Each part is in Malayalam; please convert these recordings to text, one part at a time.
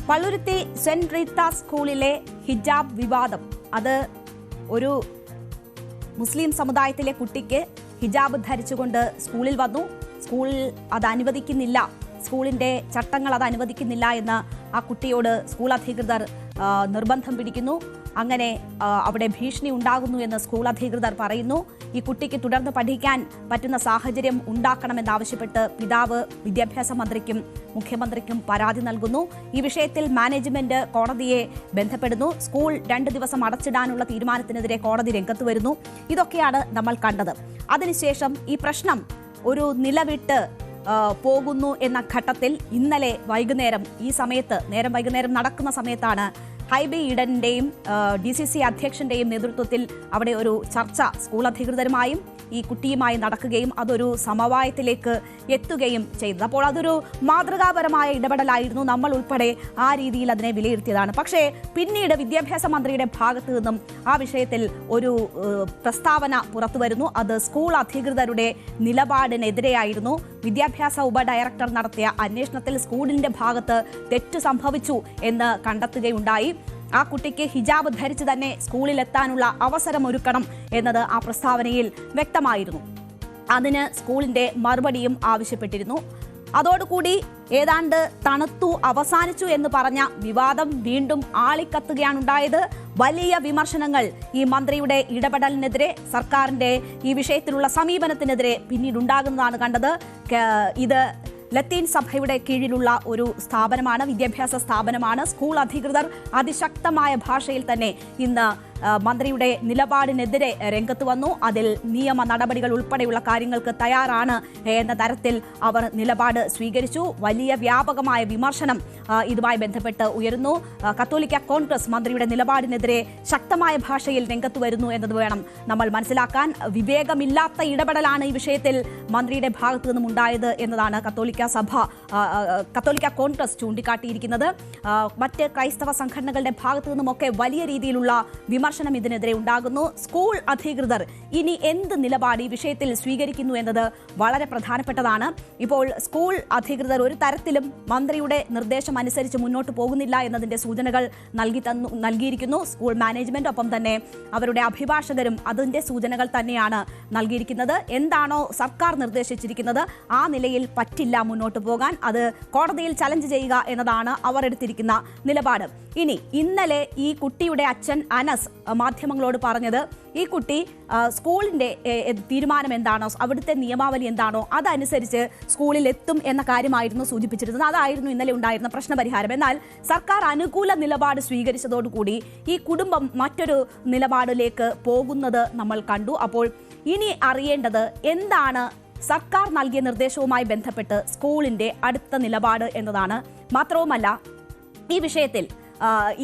പള്ളുരുത്തി സെന്റ് റീത്ത സ്കൂളിലെ ഹിജാബ് വിവാദം. അത് ഒരു മുസ്ലിം സമുദായത്തിലെ കുട്ടിക്ക് ഹിജാബ് ധരിച്ചുകൊണ്ട് സ്കൂളിൽ വന്നു. സ്കൂളിൽ അത് അനുവദിക്കുന്നില്ല, സ്കൂളിന്റെ ചട്ടങ്ങൾ അത് അനുവദിക്കുന്നില്ല എന്ന് ആ കുട്ടിയോട് സ്കൂൾ അധികൃതർ നിർബന്ധം പിടിക്കുന്നു. അങ്ങനെ അവിടെ ഭീഷണി ഉണ്ടാകുന്നു എന്ന് സ്കൂൾ അധികൃതർ പറയുന്നു. ഈ കുട്ടിക്ക് തുടർന്ന് പഠിക്കാൻ പറ്റുന്ന സാഹചര്യം ഉണ്ടാക്കണമെന്നാവശ്യപ്പെട്ട് പിതാവ് വിദ്യാഭ്യാസ മന്ത്രിക്കും മുഖ്യമന്ത്രിക്കും പരാതി നൽകുന്നു. ഈ വിഷയത്തിൽ മാനേജ്മെന്റ് കോടതിയെ ബന്ധപ്പെടുന്നു. സ്കൂൾ 2 ദിവസം അടച്ചിടാനുള്ള തീരുമാനത്തിനെതിരെ കോടതി രംഗത്ത് വരുന്നു. ഇതൊക്കെയാണ് നമ്മൾ കണ്ടത്. അതിനുശേഷം ഈ പ്രശ്നം ഒരു നിലവിട്ട് പോകുന്നു എന്ന ഘട്ടത്തിൽ ഇന്നലെ വൈകുന്നേരം, ഈ സമയത്ത് വൈകുന്നേരം നടക്കുന്ന സമയത്താണ് ഹൈബി ഈഡന്റെയും DCC അധ്യക്ഷന്റെയും നേതൃത്വത്തിൽ അവിടെ ഒരു ചർച്ച സ്കൂൾ അധികൃതരുമായും ഈ കുട്ടിയുമായി നടക്കുകയും അതൊരു സമവായത്തിലേക്ക് എത്തുകയും ചെയ്തത്. അപ്പോൾ അതൊരു മാതൃകാപരമായ ഇടപെടലായിരുന്നു. നമ്മൾ ഉൾപ്പെടെ ആ രീതിയിൽ അതിനെ വിലയിരുത്തിയതാണ്. പക്ഷേ പിന്നീട് വിദ്യാഭ്യാസ മന്ത്രിയുടെ ഭാഗത്തു നിന്നും ആ വിഷയത്തിൽ ഒരു പ്രസ്താവന പുറത്തു വരുന്നു. അത് സ്കൂൾ അധികൃതരുടെ നിലപാടിനെതിരെയായിരുന്നു. വിദ്യാഭ്യാസ ഉപഡയറക്ടർ നടത്തിയ അന്വേഷണത്തിൽ സ്കൂളിന്റെ ഭാഗത്ത് തെറ്റ് സംഭവിച്ചു എന്ന് കണ്ടെത്തുകയുണ്ടായി. ആ കുട്ടിക്ക് ഹിജാബ് ധരിച്ച് തന്നെ സ്കൂളിൽ എത്താനുള്ള അവസരം ഒരുക്കണം എന്നത് ആ പ്രസ്താവനയിൽ വ്യക്തമായിരുന്നു. അതിന് സ്കൂളിന്റെ മറുപടിയും ആവശ്യപ്പെട്ടിരുന്നു. അതോടുകൂടി ഏതാണ്ട് തണുത്തു അവസാനിച്ചു എന്ന് പറഞ്ഞ വിവാദം വീണ്ടും ആളിക്കത്തുകയാണുണ്ടായത്. വലിയ വിമർശനങ്ങൾ ഈ മന്ത്രിയുടെ ഇടപെടലിനെതിരെ, സർക്കാരിന്റെ ഈ വിഷയത്തിലുള്ള സമീപനത്തിനെതിരെ പിന്നീടുണ്ടാകുന്നതാണ് കണ്ടത്. ഇത് ലത്തീൻ സഭയുടെ കീഴിലുള്ള ഒരു സ്ഥാപനമാണ്, വിദ്യാഭ്യാസ സ്ഥാപനമാണ്. സ്കൂൾ അധികൃതർ അതിശക്തമായ ഭാഷയിൽ തന്നെ ഇന്ന് മന്ത്രിയുടെ നിലപാടിനെതിരെ രംഗത്ത് വന്നു. അതിൽ നിയമ നടപടികൾ ഉൾപ്പെടെയുള്ള കാര്യങ്ങൾക്ക് തയ്യാറാണ് എന്ന തരത്തിൽ അവർ നിലപാട് സ്വീകരിച്ചു. വലിയ വ്യാപകമായ വിമർശനം ഇതുമായി ബന്ധപ്പെട്ട് ഉയരുന്നു. കത്തോലിക്ക കോൺഗ്രസ് മന്ത്രിയുടെ നിലപാടിനെതിരെ ശക്തമായ ഭാഷയിൽ രംഗത്ത് വരുന്നു എന്നത് വേണം നമ്മൾ മനസ്സിലാക്കാൻ. വിവേകമില്ലാത്ത ഇടപെടലാണ് ഈ വിഷയത്തിൽ മന്ത്രിയുടെ ഭാഗത്തു നിന്നും ഉണ്ടായത് എന്നതാണ് കത്തോലിക്ക കോൺഗ്രസ് ചൂണ്ടിക്കാട്ടിയിരിക്കുന്നത്. മറ്റ് ക്രൈസ്തവ സംഘടനകളുടെ ഭാഗത്തു നിന്നുമൊക്കെ വലിയ രീതിയിലുള്ള വിമർശനം ഇതിനെതിരെ ഉണ്ടാകുന്നു. സ്കൂൾ അധികൃതർ ഇനി എന്ത് നിലപാട് ഈ വിഷയത്തിൽ സ്വീകരിക്കുന്നു എന്നത് വളരെ പ്രധാനപ്പെട്ടതാണ്. ഇപ്പോൾ സ്കൂൾ അധികൃതർ ഒരു തരത്തിലും മന്ത്രിയുടെ നിർദ്ദേശം അനുസരിച്ച് മുന്നോട്ട് പോകുന്നില്ല എന്നതിന്റെ സൂചനകൾ നൽകിയിരിക്കുന്നു. സ്കൂൾ മാനേജ്മെന്റ് ഒപ്പം തന്നെ അവരുടെ അഭിഭാഷകരും അതിന്റെ സൂചനകൾ തന്നെയാണ് നൽകിയിരിക്കുന്നത്. എന്താണോ സർക്കാർ നിർദ്ദേശിച്ചിരിക്കുന്നത് ആ നിലയിൽ പറ്റില്ല മുന്നോട്ട് പോകാൻ, അത് കോടതിയിൽ ചലഞ്ച് ചെയ്യുക എന്നതാണ് അവർ എടുത്തിരിക്കുന്ന നിലപാട്. ഇനി ഇന്നലെ ഈ കുട്ടിയുടെ അച്ഛൻ അനസ് മാധ്യമങ്ങളോട് പറഞ്ഞത്, ഈ കുട്ടി സ്കൂളിന്റെ തീരുമാനം എന്താണോ, അവിടുത്തെ നിയമാവലി എന്താണോ അതനുസരിച്ച് സ്കൂളിൽ എത്തും എന്ന കാര്യമായിരുന്നു സൂചിപ്പിച്ചിരുന്നത്. അതായിരുന്നു ഇന്നലെ ഉണ്ടായിരുന്ന പ്രശ്നപരിഹാരം. എന്നാൽ സർക്കാർ അനുകൂല നിലപാട് സ്വീകരിച്ചതോടുകൂടി ഈ കുടുംബം മറ്റൊരു നിലപാടിലേക്ക് പോകുന്നത് നമ്മൾ കണ്ടു. അപ്പോൾ ഇനി അറിയേണ്ടത് എന്താണ് സർക്കാർ നൽകിയ നിർദ്ദേശവുമായി ബന്ധപ്പെട്ട് സ്കൂളിന്റെ അടുത്ത നിലപാട് എന്നതാണ്. മാത്രവുമല്ല, ഈ വിഷയത്തിൽ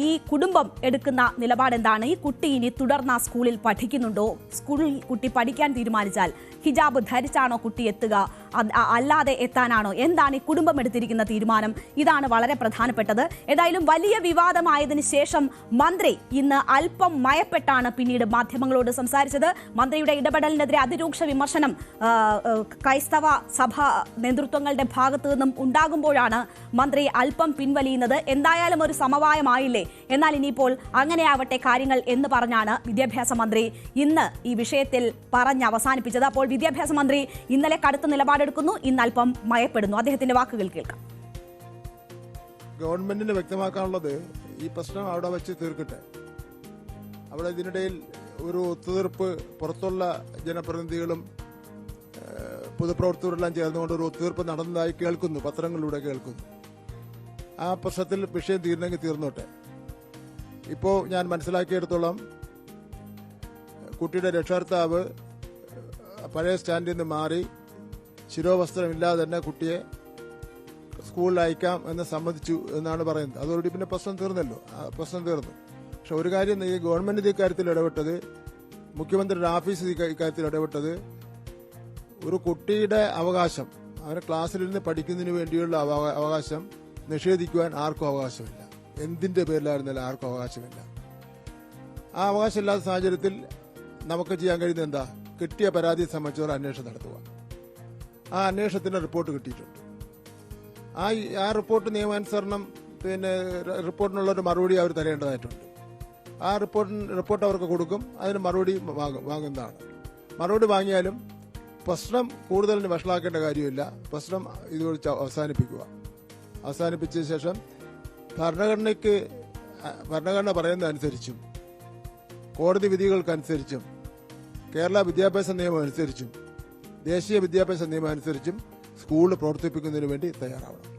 ഈ കുടുംബം എടുക്കുന്ന നിലപാട് എന്താണ്? ഈ കുട്ടി ഇനി തുടർന്ന് ആ സ്കൂളിൽ പഠിക്കുന്നുണ്ടോ? സ്കൂളിൽ കുട്ടി പഠിക്കാൻ തീരുമാനിച്ചാൽ ഹിജാബ് ധരിച്ചാണോ കുട്ടി എത്തുക, അല്ലാതെ എത്താനാണോ? എന്താണ് ഈ കുടുംബം എടുത്തിരിക്കുന്ന തീരുമാനം? ഇതാണ് വളരെ പ്രധാനപ്പെട്ടത്. ഏതായാലും വലിയ വിവാദമായതിനു ശേഷം മന്ത്രി ഇന്ന് അല്പം മയപ്പെട്ടാണ് പിന്നീട് മാധ്യമങ്ങളോട് സംസാരിച്ചത്. മന്ത്രിയുടെ ഇടപെടലിനെതിരെ അതിരൂക്ഷ വിമർശനം ക്രൈസ്തവ സഭ നേതൃത്വങ്ങളുടെ ഭാഗത്തു നിന്നും ഉണ്ടാകുമ്പോഴാണ് മന്ത്രി അല്പം പിൻവലിയുന്നത്. എന്തായാലും ഒരു സമവായമായില്ലേ, എന്നാൽ ഇനിയിപ്പോൾ അങ്ങനെയാവട്ടെ കാര്യങ്ങൾ എന്ന് പറഞ്ഞാണ് വിദ്യാഭ്യാസ മന്ത്രി ഇന്ന് ഈ വിഷയത്തിൽ പറഞ്ഞ് അവസാനിപ്പിച്ചത്. അപ്പോൾ വിദ്യാഭ്യാസ മന്ത്രി ഇന്നലെ കടുത്ത നിലപാടെടുക്കുന്നു, ഇന്ന് അല്പം മയപ്പെടുന്നു. അദ്ദേഹത്തിന്റെ വാക്കുകൾ കേൾക്കാം. ഗവൺമെന്റിന് വ്യക്തമാക്കാനുള്ളത് ഈ പ്രശ്നം അവിടെ വെച്ച് തീർക്കട്ടെ. അവിടെ ഇതിനിടയിൽ ഒരു ഒത്തുതീർപ്പ് പുറത്തുള്ള ജനപ്രതിനിധികളും പൊതുപ്രവർത്തകരെല്ലാം ചേർന്നുകൊണ്ട് ഒരു ഒത്തുതീർപ്പ് നടന്നതായി കേൾക്കുന്നു, പത്രങ്ങളിലൂടെ കേൾക്കുന്നു. ആ പ്രശ്നത്തിൽ വിഷയം തീർന്നെങ്കിൽ തീർന്നോട്ടെ. ഇപ്പോൾ ഞാൻ മനസ്സിലാക്കിയെടുത്തോളം കുട്ടിയുടെ രക്ഷകർത്താവ് പഴയ സ്റ്റാൻഡിൽ നിന്ന് മാറി ശിരോവസ്ത്രമില്ലാതെ തന്നെ കുട്ടിയെ സ്കൂളിൽ അയക്കാം എന്ന് സമ്മതിച്ചു എന്നാണ് പറയുന്നത്. അതോടുകൂടി പിന്നെ പ്രശ്നം തീർന്നല്ലോ, പ്രശ്നം തീർന്നു. പക്ഷെ ഒരു കാര്യം, ഈ ഗവൺമെന്റ് ഇക്കാര്യത്തിൽ ഇടപെട്ടത്, മുഖ്യമന്ത്രിയുടെ ഓഫീസ് ഇക്കാര്യത്തിൽ ഇടപെട്ടത്, ഒരു കുട്ടിയുടെ അവകാശം, അവനെ ക്ലാസ്സിലിരുന്ന് പഠിക്കുന്നതിന് വേണ്ടിയുള്ള അവകാശം നിഷേധിക്കുവാൻ ആർക്കും അവകാശമില്ല. എന്തിന്റെ പേരിലായിരുന്നാലും ആർക്കും അവകാശമില്ല. ആ അവകാശമില്ലാത്ത സാഹചര്യത്തിൽ നമുക്ക് ചെയ്യാൻ കഴിയുന്നത് എന്താ? കിട്ടിയ പരാതിയെ സംബന്ധിച്ച് അന്വേഷണം നടത്തുക. ആ അന്വേഷണത്തിന് റിപ്പോർട്ട് കിട്ടിയിട്ടുണ്ട്. ആ റിപ്പോർട്ട് നിയമാനുസരണം പിന്നെ റിപ്പോർട്ടിനുള്ളൊരു മറുപടി അവർ തരേണ്ടതായിട്ടുണ്ട്. ആ റിപ്പോർട്ട് അവർക്ക് കൊടുക്കും, അതിന് മറുപടി വാങ്ങുന്നതാണ്. മറുപടി വാങ്ങിയാലും പ്രശ്നം കൂടുതലിന് വഷളാക്കേണ്ട കാര്യമില്ല. പ്രശ്നം ഇതുവഴി അവസാനിപ്പിച്ച ശേഷം ഭരണഘടന പറയുന്നതനുസരിച്ചും കോടതി വിധികൾക്കനുസരിച്ചും കേരള വിദ്യാഭ്യാസ നിയമം അനുസരിച്ചും ദേശീയ വിദ്യാഭ്യാസ നിയമം അനുസരിച്ചും സ്കൂൾ പ്രവർത്തിപ്പിക്കുന്നതിന് വേണ്ടി തയ്യാറാവണം.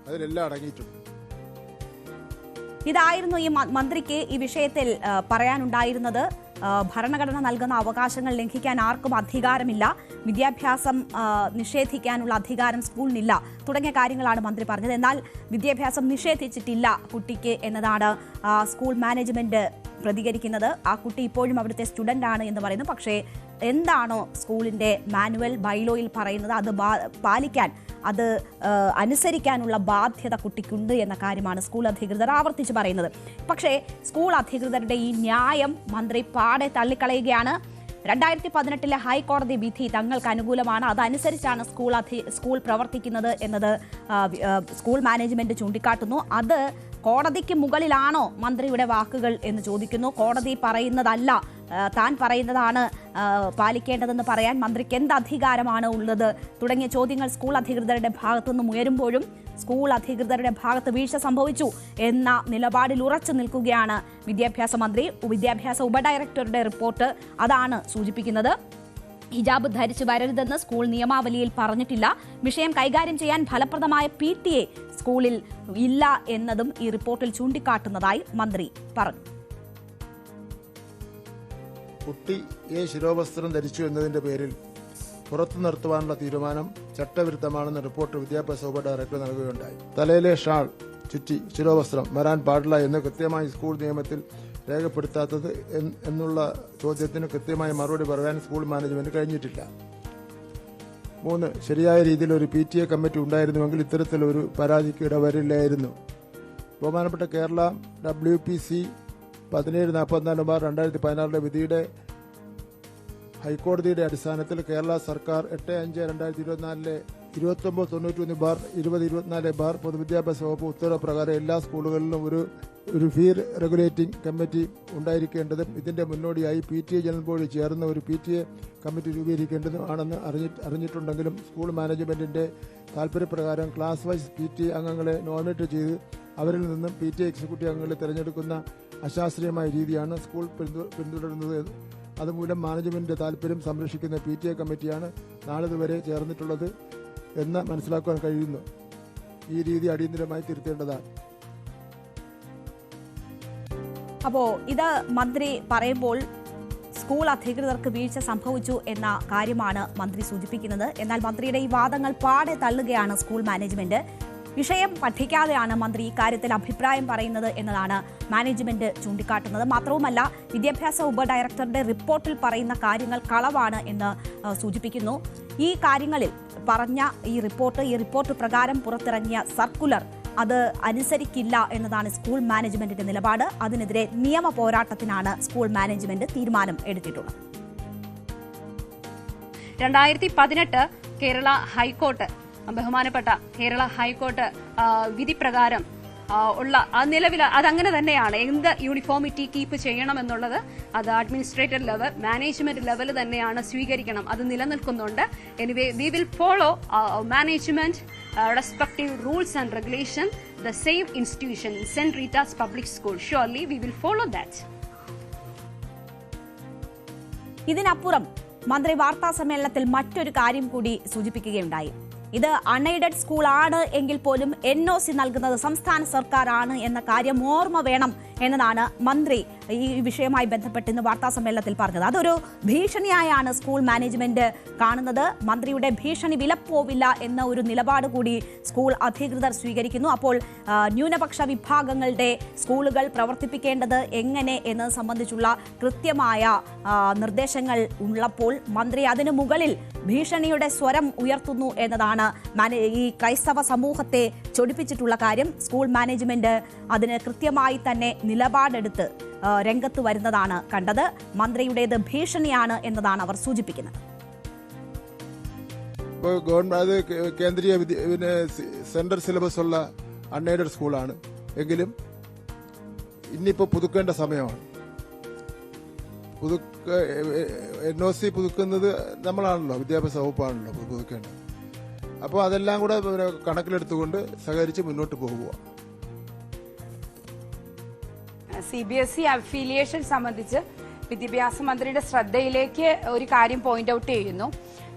അതിലെല്ലാം അടങ്ങിയിട്ടുണ്ട്. ഇതായിരുന്നു ഈ മന്ത്രിക്ക് ഈ വിഷയത്തിൽ പറയാനുണ്ടായിരുന്നത്. ഭരണഘടന നൽകുന്ന അവകാശങ്ങൾ ലംഘിക്കാൻ ആർക്കും അധികാരമില്ല, വിദ്യാഭ്യാസം നിഷേധിക്കാനുള്ള അധികാരം സ്കൂളിനില്ല തുടങ്ങിയ കാര്യങ്ങളാണ് മന്ത്രി പറഞ്ഞത്. എന്നാൽ വിദ്യാഭ്യാസം നിഷേധിച്ചിട്ടില്ല കുട്ടിക്ക് എന്നതാണ് സ്കൂൾ മാനേജ്മെന്റ് പ്രതികരിക്കുന്നത്. ആ കുട്ടി ഇപ്പോഴും അവിടുത്തെ സ്റ്റുഡന്റ് ആണ് എന്ന് പറയുന്നു. പക്ഷേ എന്താണോ സ്കൂളിന്റെ മാനുവൽ ബൈലോയിൽ പറയുന്നത് അത് പാലിക്കാൻ, അത് അനുസരിക്കാനുള്ള ബാധ്യത കുട്ടിക്കുണ്ട് എന്ന കാര്യമാണ് സ്കൂൾ അധികൃതർ ആവർത്തിച്ച് പറയുന്നത്. പക്ഷേ സ്കൂൾ അധികൃതരുടെ ഈ ന്യായം മന്ത്രി പാടെ തള്ളിക്കളയുകയാണ്. 2018 ഹൈക്കോടതി വിധി തങ്ങൾക്ക് അനുകൂലമാണ്, അതനുസരിച്ചാണ് സ്കൂൾ പ്രവർത്തിക്കുന്നത് എന്നത് സ്കൂൾ മാനേജ്മെന്റ് ചൂണ്ടിക്കാട്ടുന്നു. അത് കോടതിക്ക് മുകളിലാണോ മന്ത്രിയുടെ വാക്കുകൾ എന്ന് ചോദിക്കുന്നു. കോടതി പറയുന്നതല്ല, താൻ പറയുന്നതാണ് പാലിക്കേണ്ടതെന്ന് പറയാൻ മന്ത്രിക്ക് എന്ത് അധികാരമാണ് ഉള്ളത് തുടങ്ങിയ ചോദ്യങ്ങൾ സ്കൂൾ അധികൃതരുടെ ഭാഗത്തുനിന്നും ഉയരുമ്പോഴും സ്കൂൾ അധികൃതരുടെ ഭാഗത്ത് വീഴ്ച സംഭവിച്ചു എന്ന നിലപാടിൽ ഉറച്ചു നിൽക്കുകയാണ് വിദ്യാഭ്യാസ മന്ത്രി. വിദ്യാഭ്യാസ ഉപഡയറക്ടറുടെ റിപ്പോർട്ട് അതാണ് സൂചിപ്പിക്കുന്നത്. ഹിജാബ് ധരിച്ചു വരരുതെന്ന് സ്കൂൾ നിയമാവലിയിൽ പറഞ്ഞിട്ടില്ല. വിഷയം കൈകാര്യം ചെയ്യാൻ ഫലപ്രദമായ PTA സ്കൂളിൽ ഇല്ല എന്നതും ഈ റിപ്പോർട്ടിൽ ചൂണ്ടിക്കാട്ടുന്നതായി മന്ത്രി പറഞ്ഞു. കുട്ടിയെ ശിരോവസ്ത്രം ധരിച്ചു എന്നതിന്റെ പേരിൽ പുറത്തു നിർത്തുവാനുള്ള തീരുമാനം ചട്ടവിരുദ്ധമാണെന്ന് റിപ്പോർട്ട് വിദ്യാഭ്യാസ ഉപഡയറക്ടർ നൽകുകയുണ്ടായി. തലയിലെ ഷാൾ ചുറ്റി ശിരോവസ്ത്രം വരാൻ പാടില്ല എന്ന് കൃത്യമായി സ്കൂൾ നിയമത്തിൽ രേഖപ്പെടുത്താത്തത് എന്നുള്ള ചോദ്യത്തിന് കൃത്യമായി മറുപടി പറയാൻ സ്കൂൾ മാനേജ്മെന്റ് കഴിഞ്ഞിട്ടില്ല. 3. ശരിയായ രീതിയിൽ ഒരു PTA കമ്മിറ്റി ഉണ്ടായിരുന്നുവെങ്കിൽ ഇത്തരത്തിലൊരു പരാതിക്ക് ഇടവരില്ലായിരുന്നു. ബഹുമാനപ്പെട്ട കേരള WPC 1744/2016 വിധിയുടെ ഹൈക്കോടതിയുടെ അടിസ്ഥാനത്തിൽ കേരള സർക്കാർ 8/5/2024 2991/2024 പൊതുവിദ്യാഭ്യാസ വകുപ്പ് ഉത്തരവ് പ്രകാരം എല്ലാ സ്കൂളുകളിലും ഒരു ഫീ റെഗുലേറ്റിംഗ് കമ്മിറ്റി ഉണ്ടായിരിക്കേണ്ടതും ഇതിന്റെ മുന്നോടിയായി PTA ജനറൽ ബോർഡ് ചേർന്ന ഒരു PTA കമ്മിറ്റി രൂപീകരിക്കേണ്ടതും ആണെന്ന് അറിഞ്ഞിട്ടുണ്ടെങ്കിലും സ്കൂൾ മാനേജ്മെന്റിന്റെ താൽപര്യപ്രകാരം ക്ലാസ് വൈസ് PTA അംഗങ്ങളെ നോമിനേറ്റ് ചെയ്ത് അവരിൽ നിന്നും PTA എക്സിക്യൂട്ടീവ് അംഗങ്ങളെ തിരഞ്ഞെടുക്കുന്ന അശാസ്ത്രീയമായ രീതിയാണ് സ്കൂൾ പിന്തുടരുന്നത്. അതുമൂലം മാനേജ്മെന്റിന്റെ താൽപര്യം സംരക്ഷിക്കുന്ന PTA കമ്മിറ്റിയാണ് നാളിതുവരെ ചേർന്നിട്ടുള്ളത് എന്ന് മനസ്സിലാക്കാൻ കഴിയുന്നു. ഈ രീതി അടിയന്തരമായി തിരുത്തേണ്ടതാണ്. അപ്പോ ഇത് മന്ത്രി പറയുമ്പോൾ സ്കൂൾ അധികൃതർക്ക് വീഴ്ച സംഭവിച്ചു എന്ന കാര്യമാണ് മന്ത്രി സൂചിപ്പിക്കുന്നത്. എന്നാൽ മന്ത്രിയുടെ ഈ വാദങ്ങൾ പാടെ തള്ളുകയാണ് സ്കൂൾ മാനേജ്മെന്റ്. വിഷയം പഠിക്കാതെയാണ് മന്ത്രി ഇക്കാര്യത്തിൽ അഭിപ്രായം പറയുന്നത് എന്നതാണ് മാനേജ്മെന്റ് ചൂണ്ടിക്കാട്ടുന്നത്. മാത്രവുമല്ല, വിദ്യാഭ്യാസ ഉപഡയറക്ടറുടെ റിപ്പോർട്ടിൽ പറയുന്ന കാര്യങ്ങൾ കളവാണ് എന്ന് സൂചിപ്പിക്കുന്നു. ഈ കാര്യങ്ങളിൽ പറഞ്ഞ ഈ റിപ്പോർട്ട് പ്രകാരം പുറത്തിറങ്ങിയ സർക്കുലർ അത് അനുസരിക്കില്ല എന്നതാണ് സ്കൂൾ മാനേജ്മെന്റിന്റെ നിലപാട്. അതിനെതിരെ നിയമ പോരാട്ടത്തിനാണ് സ്കൂൾ മാനേജ്മെന്റ് തീരുമാനം എടുത്തിട്ടുള്ളത്. 2018 കേരള ഹൈക്കോർട്ട്, ബഹുമാനപ്പെട്ട കേരള ഹൈക്കോർട്ട് വിധി പ്രകാരം ഉള്ള നിലവിൽ അതങ്ങനെ തന്നെയാണ്. എന്ത് യൂണിഫോമിറ്റി കീപ്പ് ചെയ്യണമെന്നുള്ളത് അത് അഡ്മിനിസ്ട്രേറ്റർ ലെവൽ, മാനേജ്മെന്റ് ലെവൽ തന്നെയാണ് സ്വീകരിക്കണം. അത് നിലനിൽക്കുന്നുണ്ട്. Anyway we will follow management respective rules and regulation, the same institution, St. Rita's Public School. Surely we will follow that. ഇതിനപ്പുറം മന്ത്രി വാർത്താ സമ്മേളനത്തിൽ മറ്റൊരു കാര്യം കൂടി സൂചിപ്പിക്കുകയുണ്ടായി. ഇത് അൺഎയ്ഡഡ് സ്കൂൾ ആണ് എങ്കിൽ പോലും NOC നൽകുന്നത് സംസ്ഥാന സർക്കാരാണ് എന്ന കാര്യം ഓർമ്മ വേണം എന്നതാണ് മന്ത്രി ഈ വിഷയവുമായി ബന്ധപ്പെട്ട് ഇന്ന് വാർത്താ സമ്മേളനത്തിൽ പറഞ്ഞത്. അതൊരു ഭീഷണിയായാണ് സ്കൂൾ മാനേജ്മെന്റ് കാണുന്നത്. മന്ത്രിയുടെ ഭീഷണി വിലപ്പോവില്ല എന്ന ഒരു നിലപാട് കൂടി സ്കൂൾ അധികൃതർ സ്വീകരിക്കുന്നു. അപ്പോൾ ന്യൂനപക്ഷ വിഭാഗങ്ങളുടെ സ്കൂളുകൾ പ്രവർത്തിപ്പിക്കേണ്ടത് എങ്ങനെ എന്നത് സംബന്ധിച്ചുള്ള കൃത്യമായ നിർദ്ദേശങ്ങൾ ഉള്ളപ്പോൾ മന്ത്രി അതിനു മുകളിൽ ഭീഷണിയുടെ സ്വരം ഉയർത്തുന്നു എന്നതാണ് ഈ ക്രൈസ്തവ സമൂഹത്തെ ചൊടിപ്പിച്ചിട്ടുള്ള കാര്യം. സ്കൂൾ മാനേജ്മെന്റ് അതിന് കൃത്യമായി തന്നെ നിലപാടെടുത്ത് രംഗത്ത് വരുന്നതാണ് കണ്ടത്. മന്ത്രിയുടേത് ഭീഷണിയാണ് എന്നതാണ് അവർ സൂചിപ്പിക്കുന്നത്. ഇപ്പോൾ ഗവൺമെന്റ് കേന്ദ്രീയ സെൻട്രൽ സിലബസ് ഉള്ള അൺഎയ്ഡഡ് സ്കൂളാണ്. എങ്കിലും ഇന്നിപ്പോൾ പുതുക്കേണ്ട സമയമാണ്. NOC പുതുക്കുന്നത് നമ്മളാണല്ലോ, വിദ്യാഭ്യാസ വകുപ്പാണല്ലോ പുതുക്കേണ്ടത്. അപ്പോൾ അതെല്ലാം കൂടെ കണക്കിലെടുത്തുകൊണ്ട് സഹകരിച്ച് മുന്നോട്ട് പോകുക. CBSE അഫിലിയേഷൻ സംബന്ധിച്ച് വിദ്യാഭ്യാസ മന്ത്രിയുടെ ശ്രദ്ധയിലേക്ക് ഒരു കാര്യം പോയിന്റ് ഔട്ട് ചെയ്യുന്നു.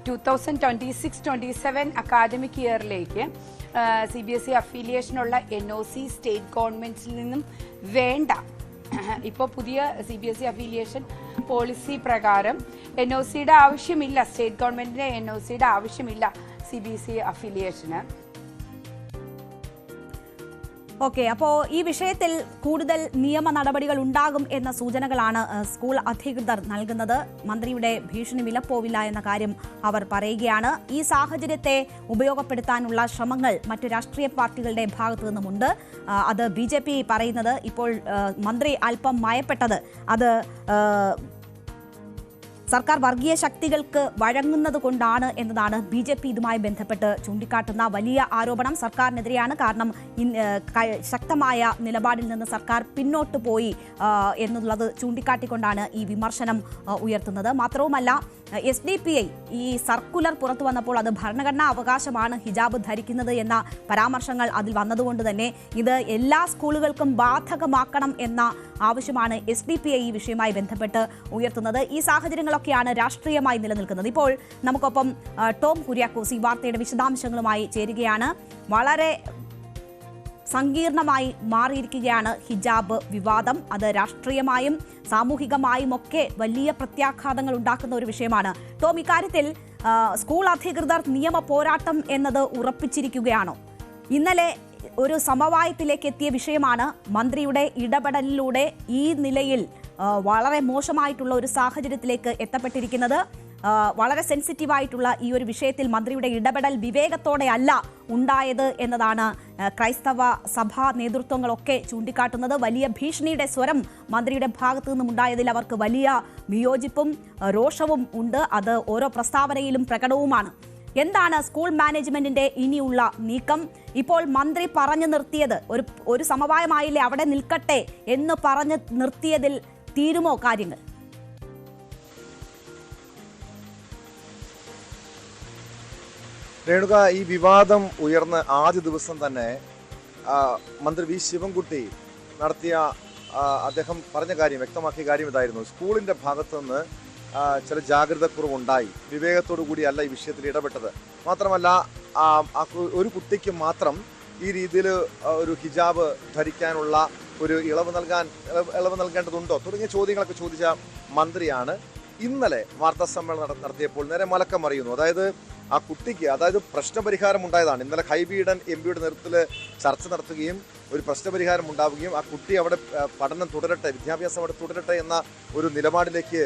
2026-27 അക്കാദമിക് ഇയറിലേക്ക് CBSE അഫിലിയേഷനുള്ള NOC സ്റ്റേറ്റ് ഗവൺമെന്റിൽ നിന്നും വേണ്ട. ഇപ്പോൾ പുതിയ CBSE അഫിലിയേഷൻ പോളിസി പ്രകാരം NOCയുടെ ആവശ്യമില്ല, സ്റ്റേറ്റ് ഗവൺമെന്റിന്റെ NOCയുടെ ആവശ്യമില്ല CBSE അഫിലിയേഷന്. ഓക്കെ, അപ്പോൾ ഈ വിഷയത്തിൽ കൂടുതൽ നിയമ നടപടികൾ ഉണ്ടാകും എന്ന സൂചനകളാണ് സ്കൂൾ അധികൃതർ നൽകുന്നത്. മന്ത്രിയുടെ ഭീഷണി വിലപ്പോവില്ല എന്ന കാര്യം അവർ പറയുകയാണ്. ഈ സാഹചര്യത്തെ ഉപയോഗപ്പെടുത്താനുള്ള ശ്രമങ്ങൾ മറ്റു രാഷ്ട്രീയ പാർട്ടികളുടെ ഭാഗത്തു നിന്നുമുണ്ട്. അത് BJP പറയുന്നത് ഇപ്പോൾ മന്ത്രി അല്പം മയപ്പെട്ടത് അത് സർക്കാർ വർഗീയ ശക്തികൾക്ക് വഴങ്ങുന്നത് കൊണ്ടാണ് എന്നതാണ് BJP ഇതുമായി ബന്ധപ്പെട്ട് ചൂണ്ടിക്കാട്ടുന്ന വലിയ ആരോപണം. സർക്കാരിനെതിരെയാണ്. കാരണം ശക്തമായ നിലപാടിൽ നിന്ന് സർക്കാർ പിന്നോട്ട് പോയി എന്നുള്ളത് ചൂണ്ടിക്കാട്ടിക്കൊണ്ടാണ് ഈ വിമർശനം ഉയർത്തുന്നത്. മാത്രവുമല്ല, SDPI ഈ സർക്കുലർ പുറത്തു വന്നപ്പോൾ അത് ഭരണഘടനാ അവകാശമാണ് ഹിജാബ് ധരിക്കുന്നത് എന്ന പരാമർശങ്ങൾ അതിൽ വന്നതുകൊണ്ട് തന്നെ ഇത് എല്ലാ സ്കൂളുകൾക്കും ബാധകമാക്കണം എന്ന ആവശ്യമാണ് SDPI ഈ വിഷയവുമായി ബന്ധപ്പെട്ട് ഉയർത്തുന്നത്. ഈ സാഹചര്യങ്ങളൊക്കെയാണ് രാഷ്ട്രീയമായി നിലനിൽക്കുന്നത്. ഇപ്പോൾ നമുക്കൊപ്പം ടോം കുര്യാക്കോസ് ഈ വാർത്തയുടെ വിശദാംശങ്ങളുമായി ചേരുകയാണ്. വളരെ സങ്കീർണമായി മാറിയിരിക്കുകയാണ് ഹിജാബ് വിവാദം. അത് രാഷ്ട്രീയമായും സാമൂഹികമായും ഒക്കെ വലിയ പ്രത്യാഘാതങ്ങൾ ഉണ്ടാക്കുന്ന ഒരു വിഷയമാണ്. ടോം, ഇക്കാര്യത്തിൽ സ്കൂൾ അധികൃതർ നിയമ പോരാട്ടം എന്നത് ഉറപ്പിച്ചിരിക്കുകയാണോ? ഇന്നലെ ഒരു സമവായത്തിലേക്ക് എത്തിയ വിഷയമാണ്. മന്ത്രിയുടെ ഇടപെടലിലൂടെ ഈ നിലയിൽ വളരെ മോശമായിട്ടുള്ള ഒരു സാഹചര്യത്തിലേക്ക് എത്തപ്പെട്ടിരിക്കുന്നത്. വളരെ സെൻസിറ്റീവായിട്ടുള്ള ഈ ഒരു വിഷയത്തിൽ മന്ത്രിയുടെ ഇടപെടൽ വിവേകത്തോടെ അല്ല ഉണ്ടായത് എന്നതാണ് ക്രൈസ്തവ സഭാ നേതൃത്വങ്ങളൊക്കെ ചൂണ്ടിക്കാട്ടുന്നത്. വലിയ ഭീഷണിയുടെ സ്വരം മന്ത്രിയുടെ ഭാഗത്തു നിന്നും ഉണ്ടായതിൽ അവർക്ക് വലിയ വിയോജിപ്പും രോഷവും ഉണ്ട്. അത് ഓരോ പ്രസ്താവനയിലും പ്രകടവുമാണ്. എന്താണ് സ്കൂൾ മാനേജ്മെന്റിന്റെ ഇനിയുള്ള നീക്കം? ഇപ്പോൾ മന്ത്രി പറഞ്ഞു നിർത്തിയത് ഒരു സമവായമായില്ലേ, അവിടെ നിൽക്കട്ടെ എന്ന് പറഞ്ഞു നിർത്തിയതിൽ തീരുമോ കാര്യങ്ങൾ? രേണുക, ഈ വിവാദം ഉയർന്ന ആദ്യ ദിവസം തന്നെ മന്ത്രി V ശിവൻകുട്ടി അദ്ദേഹം പറഞ്ഞ കാര്യം, വ്യക്തമാക്കിയ കാര്യം ഇതായിരുന്നു. സ്കൂളിന്റെ ഭാഗത്തു നിന്ന് ചില ജാഗ്രതക്കുറവുണ്ടായി, വിവേകത്തോടു കൂടിയല്ല ഈ വിഷയത്തിൽ ഇടപെട്ടത്. മാത്രമല്ല, ഒരു കുട്ടിക്ക് മാത്രം ഈ രീതിയിൽ ഒരു ഹിജാബ് ധരിക്കാനുള്ള ഒരു ഇളവ് നൽകേണ്ടതുണ്ടോ തുടങ്ങിയ ചോദ്യങ്ങളൊക്കെ ചോദിച്ച മന്ത്രിയാണ് ഇന്നലെ വാർത്താ സമ്മേളനം നടത്തിയപ്പോൾ നേരെ മലക്കം അറിയുന്നു. അതായത് ആ കുട്ടിക്ക് പ്രശ്നപരിഹാരം ഉണ്ടായതാണ്. ഇന്നലെ ഹൈബി ഈഡൻ MPയുടെ നേതൃത്വത്തിൽ ചർച്ച നടത്തുകയും ഒരു പ്രശ്നപരിഹാരം ഉണ്ടാവുകയും ആ കുട്ടി അവിടെ പഠനം തുടരട്ടെ, വിദ്യാഭ്യാസം അവിടെ തുടരട്ടെ എന്ന ഒരു നിലപാടിലേക്ക്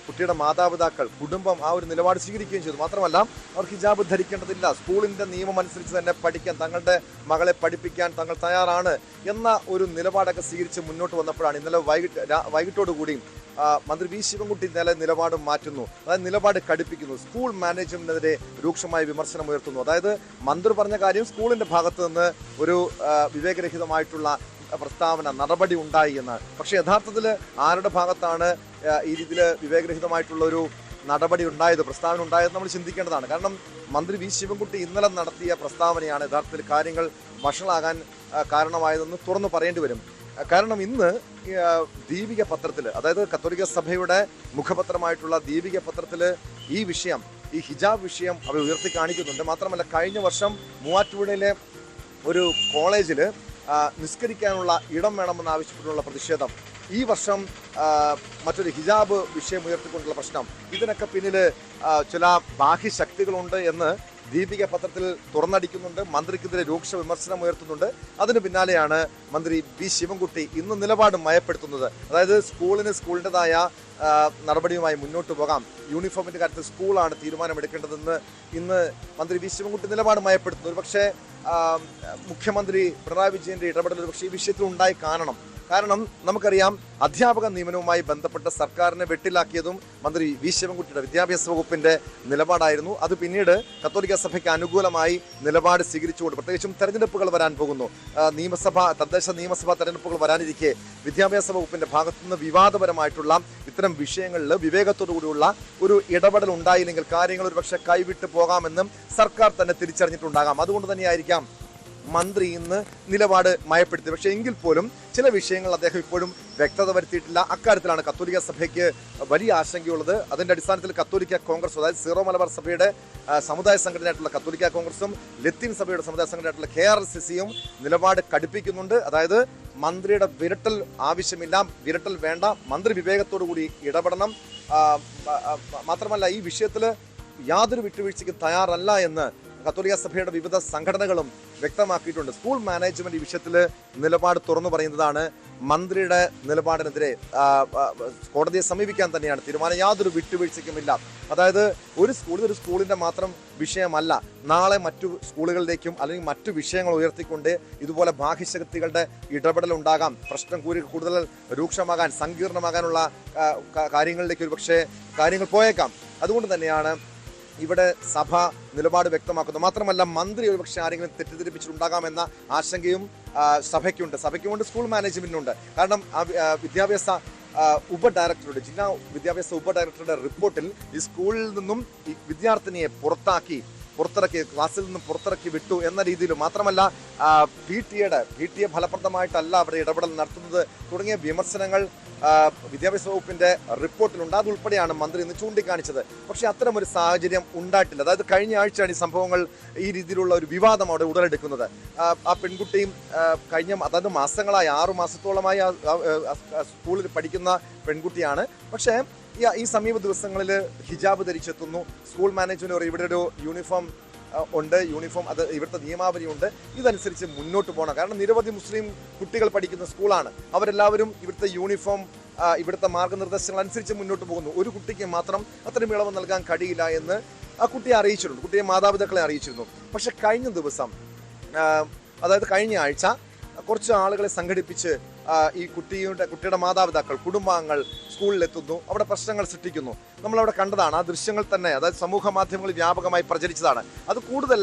കുട്ടിയുടെ മാതാപിതാക്കൾ, കുടുംബം ആ ഒരു നിലപാട് സ്വീകരിക്കുകയും ചെയ്തു. മാത്രമല്ല, അവർ ഹിജാബ് ധരിക്കേണ്ടതില്ല, സ്കൂളിന്റെ നിയമം അനുസരിച്ച് തന്നെ പഠിക്കാൻ, തങ്ങളുടെ മകളെ പഠിപ്പിക്കാൻ തങ്ങൾ തയ്യാറാണ് എന്ന ഒരു നിലപാടൊക്കെ സ്വീകരിച്ച് മുന്നോട്ട് വന്നപ്പോഴാണ് ഇന്നലെ വൈകിട്ടോടുകൂടി മന്ത്രി V ശിവൻകുട്ടി നിലപാട് മാറ്റുന്നു. അതായത് നിലപാട് കടുപ്പിക്കുന്നു. സ്കൂൾ മാനേജ്മെന്റിനെതിരെ രൂക്ഷമായ വിമർശനം ഉയർത്തുന്നു. അതായത് മന്ത്രി പറഞ്ഞ കാര്യം സ്കൂളിന്റെ ഭാഗത്ത് നിന്ന് ഒരു വിവേകരഹിതമായിട്ടുള്ള പ്രസ്താവന, നടപടി ഉണ്ടായി എന്നാണ്. പക്ഷെ യഥാർത്ഥത്തിൽ ആരുടെ ഭാഗത്താണ് ഈ രീതിയിൽ വിവേകരഹിതമായിട്ടുള്ള ഒരു നടപടി ഉണ്ടായത്, പ്രസ്താവന ഉണ്ടായത് നമ്മൾ ചിന്തിക്കേണ്ടതാണ്. കാരണം മന്ത്രി V ശിവൻകുട്ടി ഇന്നലെ നടത്തിയ പ്രസ്താവനയാണ് യഥാർത്ഥത്തിൽ കാര്യങ്ങൾ വഷളാകാൻ കാരണമായതെന്ന് തുറന്നു പറയേണ്ടി വരും. കാരണം ഇന്ന് ദീപിക പത്രത്തിൽ, അതായത് കത്തോലിക്ക സഭയുടെ മുഖപത്രമായിട്ടുള്ള ദീപിക പത്രത്തിൽ ഈ വിഷയം, ഈ ഹിജാബ് വിഷയം അവർ ഉയർത്തി കാണിക്കുന്നുണ്ട്. മാത്രമല്ല, കഴിഞ്ഞ വർഷം മൂവാറ്റുപുഴയിലെ ഒരു കോളേജിൽ നിസ്കരിക്കാനുള്ള ഇടം വേണമെന്ന് ആവശ്യപ്പെട്ടുള്ള പ്രതിഷേധം, ഈ വർഷം മറ്റൊരു ഹിജാബ് വിഷയം ഉയർത്തിക്കൊണ്ടുള്ള പ്രശ്നം, ഇതിനൊക്കെ പിന്നിൽ ചില ബാഹ്യശക്തികളുണ്ട് എന്ന് ദീപിക പത്രത്തിൽ തുറന്നടിക്കുന്നുണ്ട്. മന്ത്രിക്കെതിരെ രൂക്ഷ വിമർശനം ഉയർത്തുന്നുണ്ട്. അതിന് പിന്നാലെയാണ് മന്ത്രി V ശിവൻകുട്ടി ഇന്ന് നിലപാട് മയപ്പെടുത്തുന്നത്. അതായത് സ്കൂളിൻ്റെതായ നടപടിയുമായി മുന്നോട്ട് പോകാം, യൂണിഫോമിന്റെ കാര്യത്തിൽ സ്കൂളാണ് തീരുമാനമെടുക്കേണ്ടതെന്ന് ഇന്ന് മന്ത്രി V ശിവൻകുട്ടി നിലപാട് മയപ്പെടുത്തുന്നു. ഒരു പക്ഷേ മുഖ്യമന്ത്രി പിണറായി വിജയന്റെ ഇടപെടൽ ഒരു പക്ഷേ ഈ വിഷയത്തിൽ ഉണ്ടായി കാണണം. കാരണം നമുക്കറിയാം അധ്യാപക നിയമനവുമായി ബന്ധപ്പെട്ട സർക്കാരിനെ വെട്ടിലാക്കിയതും മന്ത്രി വി ശിവൻകുട്ടിയുടെ വിദ്യാഭ്യാസ വകുപ്പിന്റെ നിലപാടായിരുന്നു. അത് പിന്നീട് കത്തോലിക്ക സഭയ്ക്ക് അനുകൂലമായി നിലപാട് സ്വീകരിച്ചുകൊണ്ട്, പ്രത്യേകിച്ചും തെരഞ്ഞെടുപ്പുകൾ വരാൻ പോകുന്നു, തദ്ദേശ നിയമസഭാ തെരഞ്ഞെടുപ്പുകൾ വരാനിരിക്കെ വിദ്യാഭ്യാസ വകുപ്പിന്റെ ഭാഗത്തുനിന്ന് വിവാദപരമായിട്ടുള്ള ഇത്തരം വിഷയങ്ങളിൽ വിവേകത്തോടുകൂടിയുള്ള ഒരു ഇടപെടൽ ഉണ്ടായില്ലെങ്കിൽ കാര്യങ്ങൾ ഒരുപക്ഷെ കൈവിട്ട് പോകാമെന്നും സർക്കാർ തന്നെ തിരിച്ചറിഞ്ഞിട്ടുണ്ടാകാം. അതുകൊണ്ട് തന്നെയായിരിക്കാം മന്ത്രി ഇന്ന് നിലപാട് മയപ്പെടുത്തി. പക്ഷേ എങ്കിൽ പോലും ചില വിഷയങ്ങൾ അദ്ദേഹം ഇപ്പോഴും വ്യക്തത വരുത്തിയിട്ടില്ല. അക്കാര്യത്തിലാണ് കത്തോലിക്ക സഭയ്ക്ക് വലിയ ആശങ്കയുള്ളത്. അതിന്റെ അടിസ്ഥാനത്തിൽ കത്തോലിക്ക കോൺഗ്രസ്, അതായത് സീറോ മലബാർ സഭയുടെ സമുദായ സംഘടനയായിട്ടുള്ള കത്തോലിക്ക കോൺഗ്രസും ലത്തീൻ സഭയുടെ സമുദായ സംഘടനയായിട്ടുള്ള KRCCയും നിലപാട് കടുപ്പിക്കുന്നുണ്ട്. അതായത് മന്ത്രിയുടെ വിരട്ടൽ ആവശ്യമില്ല, വിരട്ടൽ വേണ്ട, മന്ത്രി വിവേകത്തോടു കൂടി ഇടപെടണം. മാത്രമല്ല ഈ വിഷയത്തിൽ യാതൊരു വിട്ടുവീഴ്ചയ്ക്കും തയ്യാറല്ല എന്ന് കത്തോലിക്ക സഭയുടെ വിവിധ സംഘടനകളും വ്യക്തമാക്കിയിട്ടുണ്ട്. സ്കൂൾ മാനേജ്മെന്റ് ഈ വിഷയത്തിൽ നിലപാട് തുറന്നു പറയുന്നതാണ്. മന്ത്രിയുടെ നിലപാടിനെതിരെ കോടതിയെ സമീപിക്കാൻ തന്നെയാണ് തീരുമാനം. യാതൊരു വിട്ടുവീഴ്ചയ്ക്കുമില്ല. അതായത് ഒരു സ്കൂളിന്റെ മാത്രം വിഷയമല്ല, നാളെ മറ്റു സ്കൂളുകളിലേക്കും അല്ലെങ്കിൽ മറ്റു വിഷയങ്ങൾ ഉയർത്തിക്കൊണ്ട് ഇതുപോലെ ബാഹ്യശക്തികളുടെ ഇടപെടൽ ഉണ്ടാകാം. പ്രശ്നം കൂടുതൽ രൂക്ഷമാകാൻ, സങ്കീർണമാകാനുള്ള കാര്യങ്ങളിലേക്ക് ഒരുപക്ഷെ കാര്യങ്ങൾ പോയേക്കാം. അതുകൊണ്ട് തന്നെയാണ് ഇവിടെ സഭ നിലപാട് വ്യക്തമാക്കുന്നു. മാത്രമല്ല മന്ത്രി ഒരുപക്ഷെ ആരെങ്കിലും തെറ്റിദ്ധരിപ്പിച്ചിട്ടുണ്ടാകാമെന്ന ആശങ്കയും സഭയ്ക്കുണ്ട്, സ്കൂൾ മാനേജ്മെന്റിനുണ്ട്. കാരണം വിദ്യാഭ്യാസ ഉപഡയറക്ടറുടെ, ജില്ലാ വിദ്യാഭ്യാസ ഉപഡയറക്ടറുടെ റിപ്പോർട്ടിൽ ഈ സ്കൂളിൽ നിന്നും ഈ വിദ്യാർത്ഥിനിയെ പുറത്തിറക്കി, ക്ലാസ്സിൽ നിന്നും പുറത്തിറക്കി വിട്ടു എന്ന രീതിയിലും, മാത്രമല്ല PTA ഫലപ്രദമായിട്ടല്ല അവിടെ ഇടപെടൽ നടത്തുന്നത് തുടങ്ങിയ വിമർശനങ്ങൾ വിദ്യാഭ്യാസ വകുപ്പിന്റെ റിപ്പോർട്ടിലുണ്ട്. അതുൾപ്പെടെയാണ് മന്ത്രി ഇന്ന് ചൂണ്ടിക്കാണിച്ചത്. പക്ഷേ അത്തരമൊരു സാഹചര്യം ഉണ്ടായിട്ടില്ല. അതായത് കഴിഞ്ഞ ആഴ്ചയാണ് ഈ സംഭവങ്ങൾ, ഈ രീതിയിലുള്ള ഒരു വിവാദം അവിടെ ഉടലെടുക്കുന്നത്. ആ പെൺകുട്ടിയും അതായത് മാസങ്ങളായി 6 മാസത്തോളമായി സ്കൂളിൽ പഠിക്കുന്ന പെൺകുട്ടിയാണ്. പക്ഷേ ഈ സമീപ ദിവസങ്ങളിൽ ഹിജാബ് ധരിച്ചെത്തുന്നു. സ്കൂൾ മാനേജ്മെന്റ് ഇവിടെ ഒരു യൂണിഫോം അത് ഇവിടുത്തെ നിയമാവലിയുണ്ട്, ഇതനുസരിച്ച് മുന്നോട്ട് പോകണം. കാരണം നിരവധി മുസ്ലിം കുട്ടികൾ പഠിക്കുന്ന സ്കൂളാണ്. അവരെല്ലാവരും ഇവിടുത്തെ യൂണിഫോം, ഇവിടുത്തെ മാർഗനിർദ്ദേശങ്ങൾ അനുസരിച്ച് മുന്നോട്ട് പോകുന്നു. ഒരു കുട്ടിക്ക് മാത്രം അത്തരം ഇളവ് നൽകാൻ കഴിയില്ല എന്ന് ആ കുട്ടിയെ അറിയിച്ചിട്ടുണ്ട്, കുട്ടിയെ മാതാപിതാക്കളെ അറിയിച്ചിരുന്നു. പക്ഷെ കഴിഞ്ഞ ദിവസം, അതായത് കഴിഞ്ഞ ആഴ്ച കുറച്ച് ആളുകളെ സംഘടിപ്പിച്ച് ഈ കുട്ടിയുടെ മാതാപിതാക്കൾ, കുടുംബാംഗങ്ങൾ സ്കൂളിലെത്തുന്നു, അവിടെ പ്രശ്നങ്ങൾ സൃഷ്ടിക്കുന്നു. നമ്മളവിടെ കണ്ടതാണ്. ആ ദൃശ്യങ്ങൾ തന്നെ, അതായത് സമൂഹ മാധ്യമങ്ങളിൽ വ്യാപകമായി പ്രചരിച്ചതാണ്. അത് കൂടുതൽ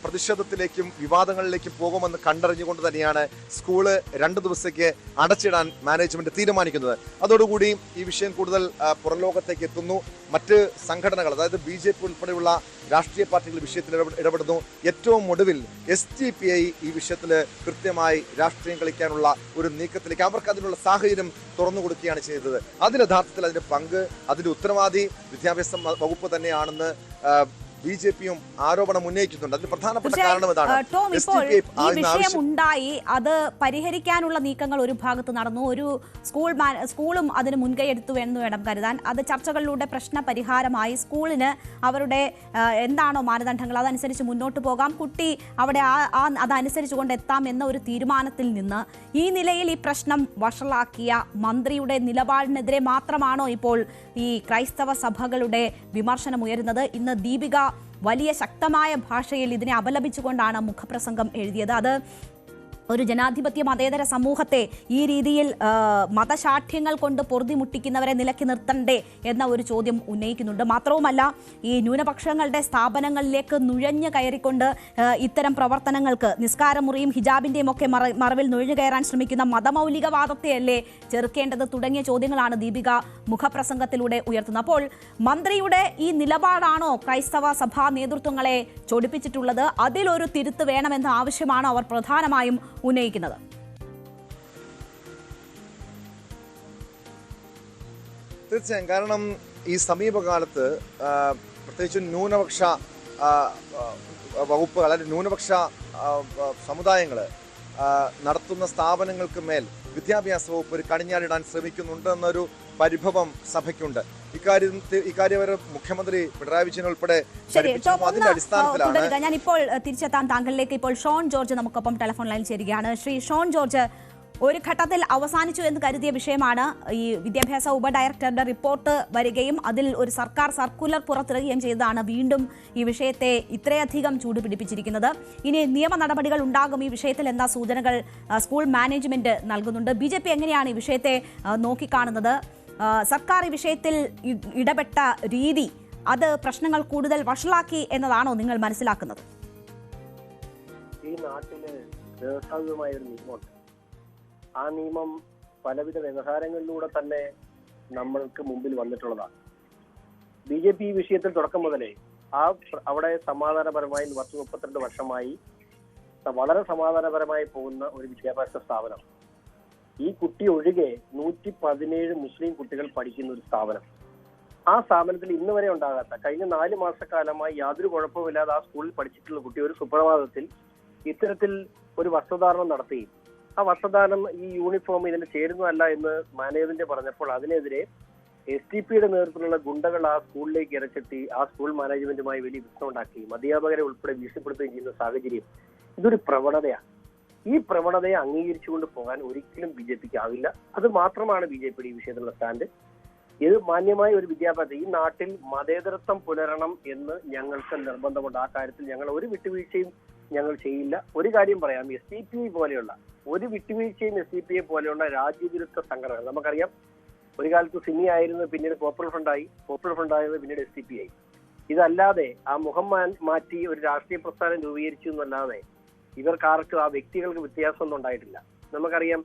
പ്രതിഷേധത്തിലേക്കും വിവാദങ്ങളിലേക്കും പോകുമെന്ന് കണ്ടറിഞ്ഞുകൊണ്ട് തന്നെയാണ് സ്കൂള് 2 ദിവസത്തേക്ക് അടച്ചിടാൻ മാനേജ്മെന്റ് തീരുമാനിക്കുന്നത്. അതോടുകൂടി ഈ വിഷയം കൂടുതൽ പുറംലോകത്തേക്ക് എത്തുന്നു. മറ്റ് സംഘടനകൾ, അതായത് BJP ഉൾപ്പെടെയുള്ള രാഷ്ട്രീയ പാർട്ടികൾ വിഷയത്തിൽ ഇടപെടുന്നു. ഏറ്റവും ഒടുവിൽ SDPI ഈ വിഷയത്തിൽ കൃത്യമായി രാഷ്ട്രീയം കളിക്കാനുള്ള ഒരു നീക്കത്തിലേക്ക്, അവർക്ക് അതിനുള്ള സാഹചര്യം തുറന്നു കൊടുക്കുകയാണ് ചെയ്തത്. യഥാർത്ഥത്തിൽ അതിന്റെ പങ്ക്, അതിന്റെ ഉത്തരവാദി വിദ്യാഭ്യാസ വകുപ്പ് തന്നെയാണെന്ന് BJPയും ആരോപണം ഉന്നയിക്കുന്നുണ്ട്. അതിന് പ്രധാനപ്പെട്ട കാരണം ഇതാണ്. ഈ വിഷയം ഉണ്ടായി, അത് പരിഹരിക്കാനുള്ള നീക്കങ്ങൾ ഒരു ഭാഗത്ത് നടന്നു. ഒരു സ്കൂളും അതിന് മുൻകൈ എടുത്തു എന്ന് വേണം കരുതാൻ. അത് ചർച്ചകളിലൂടെ പ്രശ്ന പരിഹാരമായി. സ്കൂളിന് അവരുടെ എന്താണോ മാനദണ്ഡങ്ങൾ അതനുസരിച്ച് മുന്നോട്ട് പോകാം, കുട്ടി അവിടെ അതനുസരിച്ച് കൊണ്ട് എത്താം എന്ന ഒരു തീരുമാനത്തിൽ നിന്ന് ഈ നിലയിൽ ഈ പ്രശ്നം വഷളാക്കിയ മന്ത്രിയുടെ നിലപാടിനെതിരെ മാത്രമാണോ ഇപ്പോൾ ഈ ക്രൈസ്തവ സഭകളുടെ വിമർശനം ഉയരുന്നത്? ഇന്ന് ദീപിക വലിയ ശക്തമായ ഭാഷയിൽ ഇതിനെ അപലപിച്ചുകൊണ്ടാണ് മുഖപ്രസംഗം എഴുതിയത്. അത് ഒരു ജനാധിപത്യ മതേതര സമൂഹത്തെ ഈ രീതിയിൽ മതശാഠ്യങ്ങൾ കൊണ്ട് പൊറുതിമുട്ടിക്കുന്നവരെ നിലയ്ക്ക് നിർത്തണ്ടേ എന്ന ഒരു ചോദ്യം ഉന്നയിക്കുന്നുണ്ട്. മാത്രവുമല്ല, ഈ ന്യൂനപക്ഷങ്ങളുടെ സ്ഥാപനങ്ങളിലേക്ക് നുഴഞ്ഞു കയറിക്കൊണ്ട് ഇത്തരം പ്രവർത്തനങ്ങൾക്ക്, നിസ്കാരമുറിയും ഹിജാബിന്റെയും ഒക്കെ മറവിൽ നുഴഞ്ഞു കയറാൻ ശ്രമിക്കുന്ന മതമൗലികവാദത്തെയല്ലേ ചെറുക്കേണ്ടത് തുടങ്ങിയ ചോദ്യങ്ങളാണ് ദീപിക മുഖപ്രസംഗത്തിലൂടെ ഉയർത്തുന്നത്. അപ്പോൾ മന്ത്രിയുടെ ഈ നിലപാടാണോ ക്രൈസ്തവ സഭാ നേതൃത്വങ്ങളെ ചൊടിപ്പിച്ചിട്ടുള്ളത്? അതിലൊരു തിരുത്ത് വേണമെന്ന ആവശ്യമാണോ അവർ പ്രധാനമായും ഉന്നയിക്കുന്നത്? തീർച്ചയായും. കാരണം ഈ സമീപകാലത്ത് പ്രത്യേകിച്ച് ന്യൂനപക്ഷ വകുപ്പുകൾ, അല്ലെങ്കിൽ ന്യൂനപക്ഷ സമുദായങ്ങൾ നടത്തുന്ന സ്ഥാപനങ്ങൾക്ക് മേൽ വിദ്യാഭ്യാസ വകുപ്പ് ഒരു കണിഞ്ഞാലിടാൻ ശ്രമിക്കുന്നുണ്ട് എന്നൊരു പരിഭവം സഭയ്ക്കുണ്ട്. ഇക്കാര്യം വരെ മുഖ്യമന്ത്രി പിണറായി വിജയൻ ഉൾപ്പെടെ അതിന്റെ അടിസ്ഥാനത്തിലാണ്. ഞാൻ ഇപ്പോൾ തിരിച്ചെത്താൻ താങ്കളിലേക്ക്. ഇപ്പോൾ ഷോൺ ജോർജ് നമുക്കൊപ്പം ടെലിഫോൺ ലൈനിൽ ചേരുകയാണ്. ശ്രീ ഷോൺ ജോർജ്, ഒരു ഘട്ടത്തിൽ അവസാനിച്ചു എന്ന് കരുതിയ വിഷയമാണ് ഈ വിദ്യാഭ്യാസ ഉപഡയറക്ടറുടെ റിപ്പോർട്ട് വരികയും അതിൽ ഒരു സർക്കാർ സർക്കുലർ പുറത്തിറക്കുകയും ചെയ്തതാണ് വീണ്ടും ഈ വിഷയത്തെ ഇത്രയധികം ചൂടുപിടിപ്പിച്ചിരിക്കുന്നത്. ഇനി നിയമ നടപടികൾ ഉണ്ടാകും ഈ വിഷയത്തിൽ എന്താ സൂചനകൾ സ്കൂൾ മാനേജ്മെന്റ് നൽകുന്നുണ്ട്? BJP എങ്ങനെയാണ് ഈ വിഷയത്തെ നോക്കിക്കാണുന്നത്? സർക്കാർ ഈ വിഷയത്തിൽ ഇടപെട്ട രീതി അത് പ്രശ്നങ്ങൾ കൂടുതൽ വഷളാക്കി എന്നതാണോ നിങ്ങൾ മനസ്സിലാക്കുന്നത്? ഈ നാട്ടില് വ്യവസ്ഥാപിതമായ ഒരു നിയമമുണ്ട്. ആ നിയമം പലവിധ വ്യവഹാരങ്ങളിലൂടെ തന്നെ നമ്മൾക്ക് മുമ്പിൽ വന്നിട്ടുള്ളതാണ്. BJP ഈ വിഷയത്തിൽ തുടക്കം മുതലേ അവിടെ സമാധാനപരമായി 32 വർഷമായി വളരെ സമാധാനപരമായി പോകുന്ന ഒരു വിദ്യാഭ്യാസ സ്ഥാപനം. ഈ കുട്ടി ഒഴികെ 117 മുസ്ലിം കുട്ടികൾ പഠിക്കുന്ന ഒരു സ്ഥാപനം. ആ സ്ഥാപനത്തിൽ ഇന്ന് വരെ ഉണ്ടാകാത്ത കഴിഞ്ഞ 4 മാസക്കാലമായി യാതൊരു കുഴപ്പമില്ലാതെ ആ സ്കൂളിൽ പഠിച്ചിട്ടുള്ള കുട്ടി ഒരു സുപ്രഭാതത്തിൽ ഇത്തരത്തിൽ ഒരു വസ്ത്രധാരണം നടത്തുകയും ആ വസ്ത്രധാരണം ഈ യൂണിഫോം ഇതിന് ചേരുന്നതല്ല എന്ന് മാനേജ്മെന്റ് പറഞ്ഞപ്പോൾ അതിനെതിരെ STPയുടെ നേതൃത്വത്തിലുള്ള ഗുണ്ടകൾ ആ സ്കൂളിലേക്ക് ഇറച്ചെത്തി ആ സ്കൂൾ മാനേജ്മെന്റുമായി വലിയ പ്രശ്നം ഉണ്ടാക്കുകയും അധ്യാപകരെ ഉൾപ്പെടെ ഭീഷണിപ്പെടുത്തുകയും ചെയ്യുന്ന സാഹചര്യം ഇതൊരു പ്രവണതയാണ്. ഈ പ്രവണതയെ അംഗീകരിച്ചുകൊണ്ട് പോകാൻ ഒരിക്കലും BJPക്ക് ആവില്ല. അത് മാത്രമാണ് BJPയുടെ ഈ വിഷയത്തിലുള്ള സ്റ്റാൻഡ്. ഇത് മാന്യമായ ഒരു വിദ്യാഭ്യാസം ഈ നാട്ടിൽ മതേതരത്വം പുലരണം എന്ന് ഞങ്ങൾക്ക് നിർബന്ധമുണ്ട്. ആ കാര്യത്തിൽ ഞങ്ങൾ ഒരു വിട്ടുവീഴ്ചയും ഞങ്ങൾ ചെയ്യില്ല. ഒരു കാര്യം പറയാം, SDPI പോലെയുള്ള ഒരു വിട്ടുവീഴ്ചയും SDPI പോലെയുള്ള രാജ്യവിരുദ്ധ സംഘടനകൾ നമുക്കറിയാം. ഒരു കാലത്ത് സിമി ആയിരുന്നു, പിന്നീട് പോപ്പുലർ ഫ്രണ്ട് ആയത് പിന്നീട് SDPI ആയി. ഇതല്ലാതെ ആ മുഖം മാറ്റി ഒരു രാഷ്ട്രീയ പ്രസ്ഥാനം രൂപീകരിച്ചു എന്നല്ലാതെ ഇവർക്കാർക്കും ആ വ്യക്തികൾക്ക് വ്യത്യാസമൊന്നും ഉണ്ടായിട്ടില്ല. നമുക്കറിയാം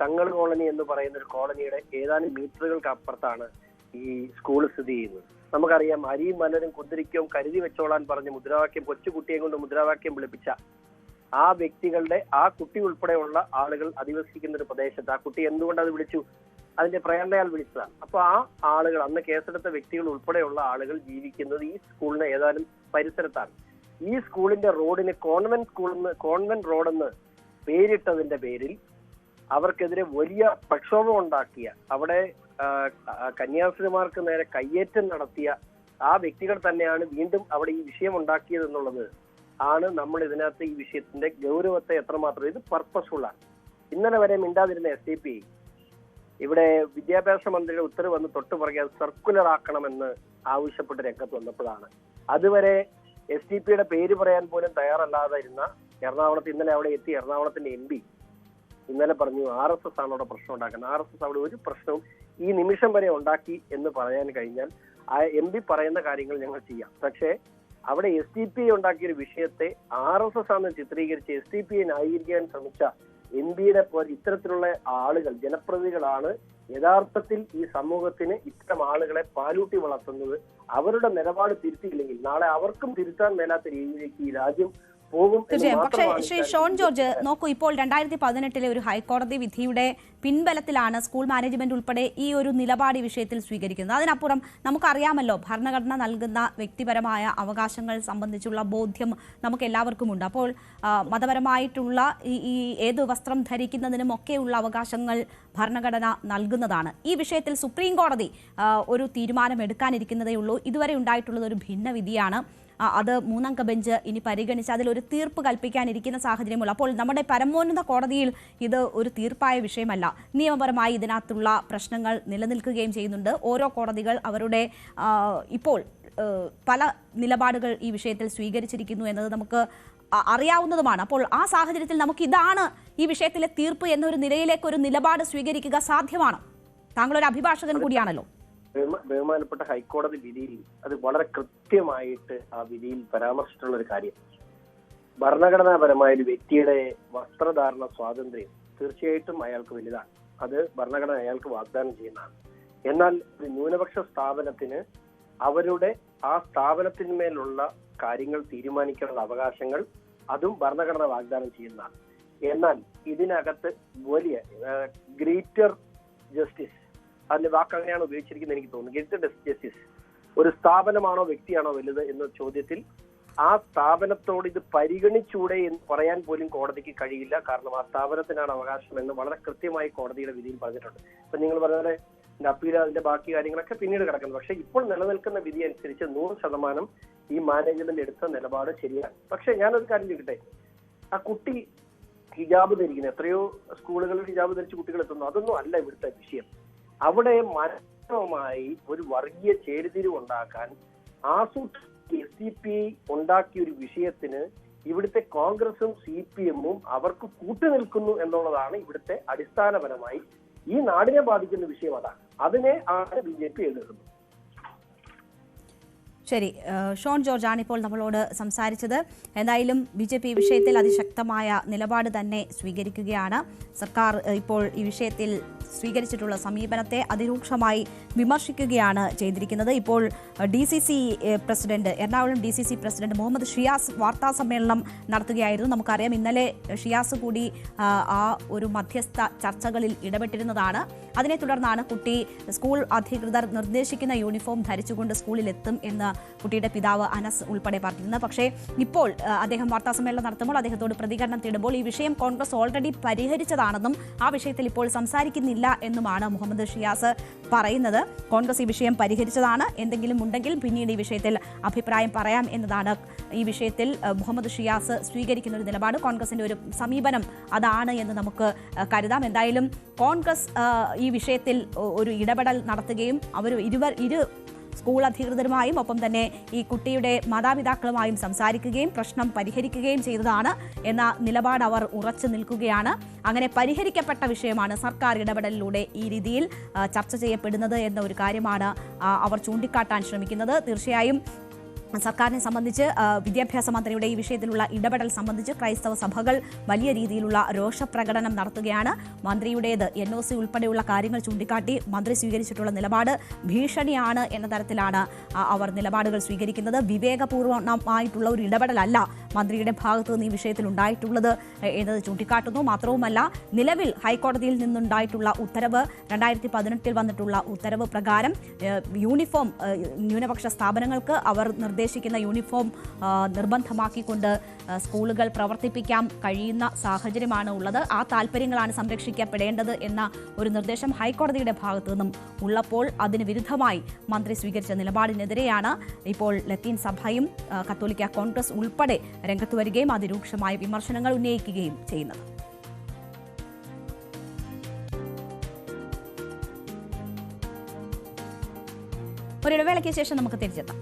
തങ്ങൾ കോളനി എന്ന് പറയുന്ന ഒരു കോളനിയുടെ ഏതാനും മീറ്ററുകൾക്ക് അപ്പുറത്താണ് ഈ സ്കൂൾ സ്ഥിതി ചെയ്യുന്നത്. നമുക്കറിയാം അരിയും മലരും കുതിരിക്കവും കരുതി വെച്ചോളാൻ പറഞ്ഞ് മുദ്രാവാക്യം കൊച്ചുകുട്ടിയെ കൊണ്ട് മുദ്രാവാക്യം വിളിപ്പിച്ച ആ വ്യക്തികളുടെ ആ കുട്ടി ഉൾപ്പെടെയുള്ള ആളുകൾ അധിവസിക്കുന്ന ഒരു പ്രദേശത്ത് ആ കുട്ടി എന്തുകൊണ്ട് അത് വിളിച്ചു, അതിന്റെ പ്രേരണയാൽ വിളിച്ചതാണ്. അപ്പൊ ആ ആളുകൾ അന്ന് കേസെടുത്ത വ്യക്തികൾ ഉൾപ്പെടെയുള്ള ആളുകൾ ജീവിക്കുന്നത് ഈ സ്കൂളിന് ഏതാനും പരിസരത്താണ്. ഈ സ്കൂളിന്റെ റോഡിന് കോൺവെന്റ് റോഡെന്ന് പേരിട്ടതിന്റെ പേരിൽ അവർക്കെതിരെ വലിയ പ്രക്ഷോഭം ഉണ്ടാക്കിയ അവിടെ കന്യാസ്ത്രീമാർക്ക് നേരെ കയ്യേറ്റം നടത്തിയ ആ വ്യക്തികൾ തന്നെയാണ് വീണ്ടും അവിടെ ഈ വിഷയം ഉണ്ടാക്കിയത് എന്നുള്ളത് ആണ് നമ്മൾ ഇതിനകത്ത് ഈ വിഷയത്തിന്റെ ഗൗരവത്തെ എത്രമാത്രം ഇത് പർപ്പസ്ഫുൾ ആണ്. ഇന്നലെ വരെ മിണ്ടാതിരുന്ന SDPI ഇവിടെ വിദ്യാഭ്യാസ മന്ത്രിയുടെ ഉത്തരവ് വന്ന് തൊട്ട് പുറകെ അത് സർക്കുലർ ആക്കണമെന്ന് ആവശ്യപ്പെട്ട് രംഗത്ത് വന്നപ്പോഴാണ് അതുവരെ SDPയുടെ പേര് പറയാൻ പോലും തയ്യാറല്ലാതെ ഇരുന്ന എറണാകുളത്ത് ഇന്നലെ അവിടെ എത്തി എറണാകുളത്തിന്റെ MP ഇന്നലെ പറഞ്ഞു RSS ആണ് അവിടെ പ്രശ്നം ഉണ്ടാക്കുന്നത്. RSS അവിടെ ഒരു പ്രശ്നവും ഈ നിമിഷം വരെ ഉണ്ടാക്കി എന്ന് പറയാൻ കഴിഞ്ഞാൽ ആ MP പറയുന്ന കാര്യങ്ങൾ ഞങ്ങൾ ചെയ്യാം. പക്ഷേ അവിടെ SDPI ഉണ്ടാക്കിയ ഒരു വിഷയത്തെ RSS ആണെന്ന് ചിത്രീകരിച്ച് SDPI ന്യായീകരിക്കാൻ ശ്രമിച്ച MP-യുടെ പോലെ ഇത്തരത്തിലുള്ള ആളുകൾ ജനപ്രതിനിധികളാണ് യഥാർത്ഥത്തിൽ ഈ സമൂഹത്തിന് ഇത്തരം ആളുകളെ പാലൂട്ടി വളർത്തുന്നത്. അവരുടെ നിലപാട് തിരുത്തിയില്ലെങ്കിൽ നാളെ അവർക്കും തിരുത്താൻ മേലാത്ത രീതിയിലേക്ക് ഈ രാജ്യം പോകും. പക്ഷേ ശ്രീ ഷോൺ ജോർജ് നോക്കൂ, ഇപ്പോൾ 2018 ഒരു ഹൈക്കോടതി വിധിയുടെ പിൻബലത്തിലാണ് സ്കൂൾ മാനേജ്മെന്റ് ഉൾപ്പെടെ ഈ ഒരു നിലപാട് വിഷയത്തിൽ സ്വീകരിക്കുന്നത്. അതിനപ്പുറം നമുക്കറിയാമല്ലോ ഭരണഘടന നൽകുന്ന വ്യക്തിപരമായ അവകാശങ്ങൾ സംബന്ധിച്ചുള്ള ബോധ്യം നമുക്ക് എല്ലാവർക്കും ഉണ്ട്. അപ്പോൾ മതപരമായിട്ടുള്ള ഈ ഏത് വസ്ത്രം ധരിക്കുന്നതിനും ഒക്കെയുള്ള അവകാശങ്ങൾ ഭരണഘടന നൽകുന്നതാണ്. ഈ വിഷയത്തിൽ സുപ്രീം കോടതി ഒരു തീരുമാനം എടുക്കാനിരിക്കുന്നതേ ഉള്ളൂ. ഇതുവരെ ഉണ്ടായിട്ടുള്ളത് ഒരു ഭിന്നവിധിയാണ്. അത് 3-അംഗ ബെഞ്ച് ഇനി പരിഗണിച്ച് അതിലൊരു തീർപ്പ് കൽപ്പിക്കാനിരിക്കുന്ന സാഹചര്യമുള്ള അപ്പോൾ നമ്മുടെ പരമോന്നത കോടതിയിൽ ഇത് ഒരു തീർപ്പായ വിഷയമല്ല. നിയമപരമായി ഇതിനകത്തുള്ള പ്രശ്നങ്ങൾ നിലനിൽക്കുകയും ചെയ്യുന്നുണ്ട്. ഓരോ കോടതികൾ അവരുടെ ഇപ്പോൾ പല നിലപാടുകൾ ഈ വിഷയത്തിൽ സ്വീകരിച്ചിരിക്കുന്നു എന്നത് നമുക്ക് അറിയാവുന്നതുമാണ്. അപ്പോൾ ആ സാഹചര്യത്തിൽ നമുക്ക് ഇതാണ് ഈ വിഷയത്തിലെ തീർപ്പ് എന്നൊരു നിലയിലേക്ക് ഒരു നിലപാട് സ്വീകരിക്കുക സാധ്യമാണോ? താങ്കളൊരു അഭിഭാഷകൻ കൂടിയാണല്ലോ. ബഹുമാനപ്പെട്ട ഹൈക്കോടതി വിധിയിൽ അത് വളരെ കൃത്യമായിട്ട് ആ വിധിയിൽ പരാമർശിച്ചിട്ടുള്ള ഒരു കാര്യം, ഭരണഘടനാപരമായ ഒരു വ്യക്തിയുടെ വസ്ത്രധാരണ സ്വാതന്ത്ര്യം തീർച്ചയായിട്ടും അയാൾക്ക് വലുതാണ്. അത് ഭരണഘടന അയാൾക്ക് വാഗ്ദാനം ചെയ്യുന്നതാണ്. എന്നാൽ ഒരു ന്യൂനപക്ഷ സ്ഥാപനത്തിന് അവരുടെ ആ സ്ഥാപനത്തിന്മേലുള്ള കാര്യങ്ങൾ തീരുമാനിക്കാനുള്ള അവകാശങ്ങൾ അതും ഭരണഘടന വാഗ്ദാനം ചെയ്യുന്നതാണ്. എന്നാൽ ഇതിനകത്ത് വലിയ ഗ്രേറ്റർ ജസ്റ്റിസ്, അതിന്റെ വാക്ക് അങ്ങനെയാണ് ഉപയോഗിച്ചിരിക്കുന്നത് എനിക്ക് തോന്നുന്നു. ഗ്രേറ്റർ ജസ്റ്റിസ്, ഒരു സ്ഥാപനമാണോ വ്യക്തിയാണോ വലുത് എന്ന ചോദ്യത്തിൽ ആ സ്ഥാപനത്തോട് ഇത് പരിഗണിച്ചൂടെ എന്ന് പറയാൻ പോലും കോടതിക്ക് കഴിയില്ല. കാരണം ആ സ്ഥാപനത്തിനാണ് അവകാശം എന്ന് വളരെ കൃത്യമായി കോടതിയുടെ വിധിയിൽ പറഞ്ഞിട്ടുണ്ട്. അപ്പൊ നിങ്ങൾ പറഞ്ഞ പോലെ അപ്പീൽ അതിന്റെ ബാക്കി കാര്യങ്ങളൊക്കെ പിന്നീട് കിടക്കുന്നു. പക്ഷെ ഇപ്പോൾ നിലനിൽക്കുന്ന വിധി അനുസരിച്ച് 100% ഈ മാനേജ്മെന്റ് എടുത്ത നിലപാട് ശരിയാണ്. പക്ഷെ ഞാനൊരു കാര്യം ചോദിക്കട്ടെ, ആ കുട്ടി ഹിജാബ് ധരിക്കുന്നത്. എത്രയോ സ്കൂളുകളിൽ ഹിജാബ് ധരിച്ച് കുട്ടികൾ എത്തുന്നു. അതൊന്നും അല്ല ഇവിടുത്തെ വിഷയം. അവിടെ മനഃപൂർവ്വമായി ഒരു വർഗീയ ചേരിതിരിവ് ഉണ്ടാക്കാൻ SDPI ഉണ്ടാക്കിയ ഒരു വിഷയത്തിന് ഇവിടുത്തെ കോൺഗ്രസും CPM-ഉം അവർക്ക് കൂട്ടുനിൽക്കുന്നു എന്നുള്ളതാണ് ഇവിടുത്തെ അടിസ്ഥാനപരമായി ഈ നാടിനെ ബാധിക്കുന്ന വിഷയം. അതാണ് അതിനെ ആണ് BJP എതിർക്കുന്നത്. ശരി, ഷോൺ ജോർജ് ആണ് ഇപ്പോൾ നമ്മളോട് സംസാരിച്ചത്. എന്തായാലും BJP ഈ വിഷയത്തിൽ അതിശക്തമായ നിലപാട് തന്നെ സ്വീകരിക്കുകയാണ്. സർക്കാർ ഇപ്പോൾ ഈ വിഷയത്തിൽ സ്വീകരിച്ചിട്ടുള്ള സമീപനത്തെ അതിരൂക്ഷമായി വിമർശിക്കുകയാണ് ചെയ്തിരിക്കുന്നത്. ഇപ്പോൾ DCC president, Ernakulam DCC president Muhammad Shiyas വാർത്താ സമ്മേളനം നടത്തുകയായിരുന്നു. നമുക്കറിയാം, ഇന്നലെ ഷിയാസ് കൂടി ആ ഒരു മധ്യസ്ഥ ചർച്ചകളിൽ ഇടപെട്ടിരുന്നതാണ്. അതിനെ തുടർന്നാണ് കുട്ടി സ്കൂൾ അധികൃതർ നിർദ്ദേശിക്കുന്ന യൂണിഫോം ധരിച്ചുകൊണ്ട് സ്കൂളിലെത്തും എന്ന് കുട്ടിയുടെ പിതാവ് അനസ് ഉൾപ്പെടെ പറഞ്ഞിരുന്നത്. പക്ഷേ ഇപ്പോൾ അദ്ദേഹം വാർത്താ സമ്മേളനം നടത്തുമ്പോൾ അദ്ദേഹത്തോട് പ്രതികരണം തേടുമ്പോൾ ഈ വിഷയം കോൺഗ്രസ് ഓൾറെഡി പരിഹരിച്ചതാണെന്നും ആ വിഷയത്തിൽ ഇപ്പോൾ സംസാരിക്കുന്നില്ല എന്നുമാണ് മുഹമ്മദ് ഷിയാസ് പറയുന്നത്. കോൺഗ്രസ് ഈ വിഷയം പരിഹരിച്ചതാണ്, എന്തെങ്കിലും ഉണ്ടെങ്കിൽ പിന്നീട് ഈ വിഷയത്തിൽ അഭിപ്രായം പറയാം എന്നതാണ് ഈ വിഷയത്തിൽ മുഹമ്മദ് ഷിയാസ് സ്വീകരിക്കുന്ന ഒരു നിലപാട്. കോൺഗ്രസിന്റെ ഒരു സമീപനം അതാണ് എന്ന് നമുക്ക് കരുതാം. എന്തായാലും കോൺഗ്രസ് ഈ വിഷയത്തിൽ ഒരു ഇടപെടൽ നടത്തുകയും ഇരു സ്കൂൾ അധികൃതരുമായും ഒപ്പം തന്നെ ഈ കുട്ടിയുടെ മാതാപിതാക്കളുമായും സംസാരിക്കുകയും പ്രശ്നം പരിഹരിക്കുകയും ചെയ്തതാണ് എന്ന നിലപാട് അവർ ഉറച്ചു നിൽക്കുകയാണ്. അങ്ങനെ പരിഹരിക്കപ്പെട്ട വിഷയമാണ് സർക്കാർ ഇടപെടലിലൂടെ ഈ രീതിയിൽ ചർച്ച ചെയ്യപ്പെടുന്നത് എന്ന ഒരു കാര്യമാണ് അവർ ചൂണ്ടിക്കാട്ടാൻ ശ്രമിക്കുന്നത്. തീർച്ചയായും സർക്കാരിനെ സംബന്ധിച്ച് വിദ്യാഭ്യാസ മന്ത്രിയുടെ ഈ വിഷയത്തിലുള്ള ഇടപെടൽ സംബന്ധിച്ച് ക്രൈസ്തവ സഭകൾ വലിയ രീതിയിലുള്ള രോഷപ്രകടനം നടത്തുകയാണ്. മന്ത്രിയുടേത് NOC ഉൾപ്പെടെയുള്ള കാര്യങ്ങൾ ചൂണ്ടിക്കാട്ടി മന്ത്രി സ്വീകരിച്ചിട്ടുള്ള നിലപാട് ഭീഷണിയാണ് എന്ന തരത്തിലാണ് അവർ നിലപാടുകൾ സ്വീകരിക്കുന്നത്. വിവേകപൂർവമായിട്ടുള്ള ഒരു ഇടപെടലല്ല മന്ത്രിയുടെ ഭാഗത്തു നിന്ന് ഈ വിഷയത്തിൽ ഉണ്ടായിട്ടുള്ളത് എന്നത് ചൂണ്ടിക്കാട്ടുന്നു. മാത്രവുമല്ല, നിലവിൽ ഹൈക്കോടതിയിൽ നിന്നുണ്ടായിട്ടുള്ള ഉത്തരവ് 2018 വന്നിട്ടുള്ള ഉത്തരവ് പ്രകാരം യൂണിഫോം ന്യൂനപക്ഷ സ്ഥാപനങ്ങൾക്ക് അവർ നിർദ്ദേശിക്കുന്ന യൂണിഫോം നിർബന്ധമാക്കിക്കൊണ്ട് സ്കൂളുകൾ പ്രവർത്തിപ്പിക്കാൻ കഴിയുന്ന സാഹചര്യമാണ് ഉള്ളത്. ആ താല്പര്യങ്ങളാണ് സംരക്ഷിക്കപ്പെടേണ്ടത് എന്ന ഒരു നിർദ്ദേശം ഹൈക്കോടതിയുടെ ഭാഗത്തു നിന്നും ഉള്ളപ്പോൾ അതിന് വിരുദ്ധമായി മന്ത്രി സ്വീകരിച്ച നിലപാടിനെതിരെയാണ് ഇപ്പോൾ ലത്തീൻ സഭയും കത്തോലിക്ക കോൺഗ്രസ് ഉൾപ്പെടെ രംഗത്ത് വരികയും അതിരൂക്ഷമായ വിമർശനങ്ങൾ ഉന്നയിക്കുകയും ചെയ്യുന്നത്. ഒരിടവേളയ്ക്ക് ശേഷം നമുക്ക് തിരിച്ചെത്താം.